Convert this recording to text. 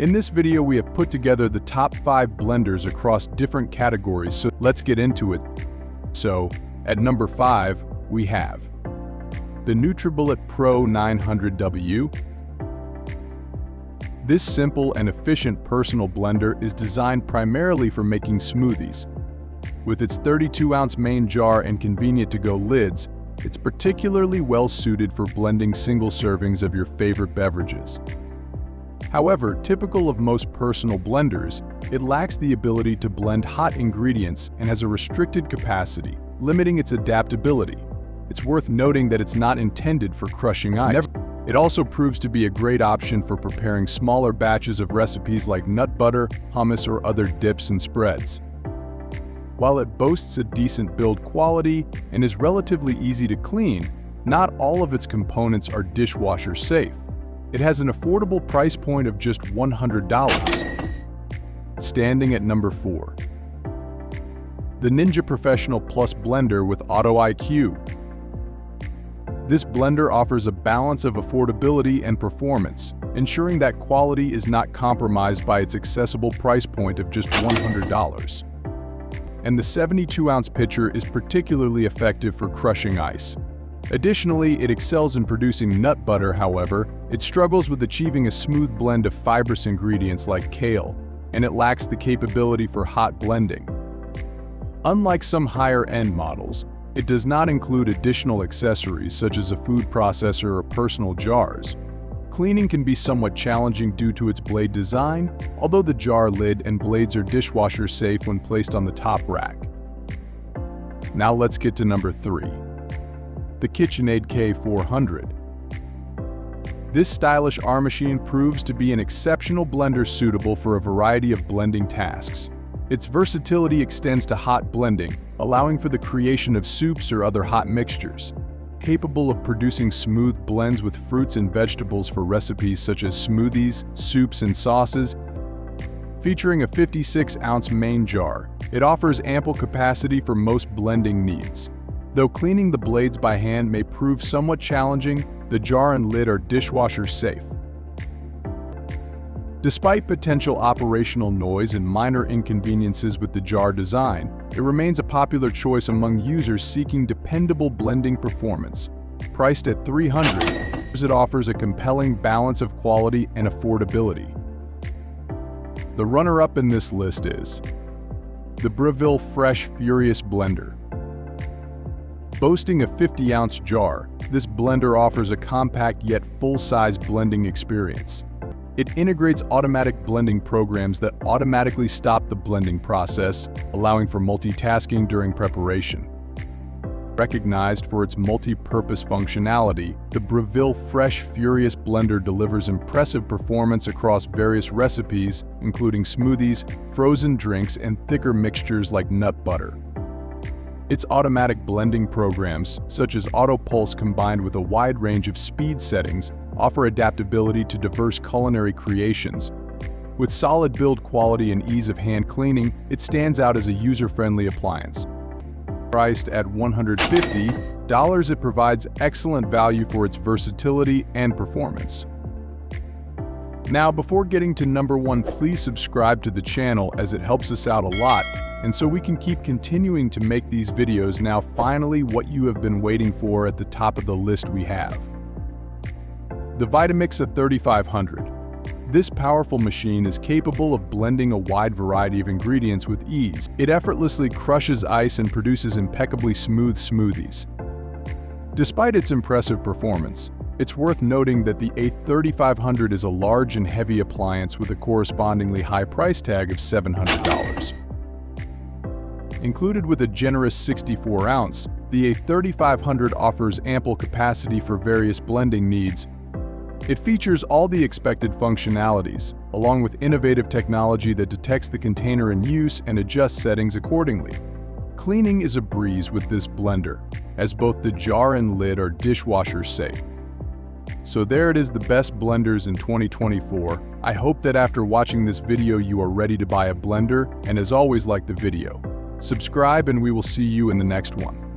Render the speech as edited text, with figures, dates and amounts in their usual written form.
In this video, we have put together the top 5 blenders across different categories, so let's get into it. So, at number 5, we have the NutriBullet Pro 900W. This simple and efficient personal blender is designed primarily for making smoothies. With its 32-ounce main jar and convenient-to-go lids, it's particularly well-suited for blending single servings of your favorite beverages. However, typical of most personal blenders, it lacks the ability to blend hot ingredients and has a restricted capacity, limiting its adaptability. It's worth noting that it's not intended for crushing ice. It also proves to be a great option for preparing smaller batches of recipes like nut butter, hummus, or other dips and spreads. While it boasts a decent build quality and is relatively easy to clean, not all of its components are dishwasher safe. It has an affordable price point of just $100. Standing at number 4. The Ninja Professional Plus Blender with Auto IQ. This blender offers a balance of affordability and performance, ensuring that quality is not compromised by its accessible price point of just $100. And the 72-ounce pitcher is particularly effective for crushing ice. Additionally, it excels in producing nut butter. However, it struggles with achieving a smooth blend of fibrous ingredients like kale, and it lacks the capability for hot blending. Unlike some higher-end models, it does not include additional accessories such as a food processor or personal jars. Cleaning can be somewhat challenging due to its blade design, although the jar lid and blades are dishwasher safe when placed on the top rack. Now let's get to number 3. The KitchenAid K400. This stylish R machine proves to be an exceptional blender suitable for a variety of blending tasks. Its versatility extends to hot blending, allowing for the creation of soups or other hot mixtures. Capable of producing smooth blends with fruits and vegetables for recipes such as smoothies, soups, and sauces. Featuring a 56-ounce main jar, it offers ample capacity for most blending needs. Though cleaning the blades by hand may prove somewhat challenging, the jar and lid are dishwasher safe. Despite potential operational noise and minor inconveniences with the jar design, it remains a popular choice among users seeking dependable blending performance. Priced at $300, it offers a compelling balance of quality and affordability. The runner-up in this list is the Breville Fresh Furious Blender. Boasting a 50-ounce jar, this blender offers a compact yet full-size blending experience. It integrates automatic blending programs that automatically stop the blending process, allowing for multitasking during preparation. Recognized for its multi-purpose functionality, the Breville Fresh Furious Blender delivers impressive performance across various recipes, including smoothies, frozen drinks, and thicker mixtures like nut butter. Its automatic blending programs, such as Auto Pulse combined with a wide range of speed settings, offer adaptability to diverse culinary creations. With solid build quality and ease of hand cleaning, it stands out as a user-friendly appliance. Priced at $150, it provides excellent value for its versatility and performance. Now, before getting to number 1, please subscribe to the channel as it helps us out a lot, and so we can keep continuing to make these videos. Now, finally, what you have been waiting for at the top of the list we have the Vitamix 3500. This powerful machine is capable of blending a wide variety of ingredients with ease. It effortlessly crushes ice and produces impeccably smooth smoothies. Despite its impressive performance, it's worth noting that the A3500 is a large and heavy appliance with a correspondingly high price tag of $700. Included with a generous 64-ounce, the A3500 offers ample capacity for various blending needs. It features all the expected functionalities, along with innovative technology that detects the container in use and adjusts settings accordingly. Cleaning is a breeze with this blender, as both the jar and lid are dishwasher safe. So there it is, the best blenders in 2024. I hope that after watching this video you are ready to buy a blender, and as always, like the video. Subscribe and we will see you in the next one.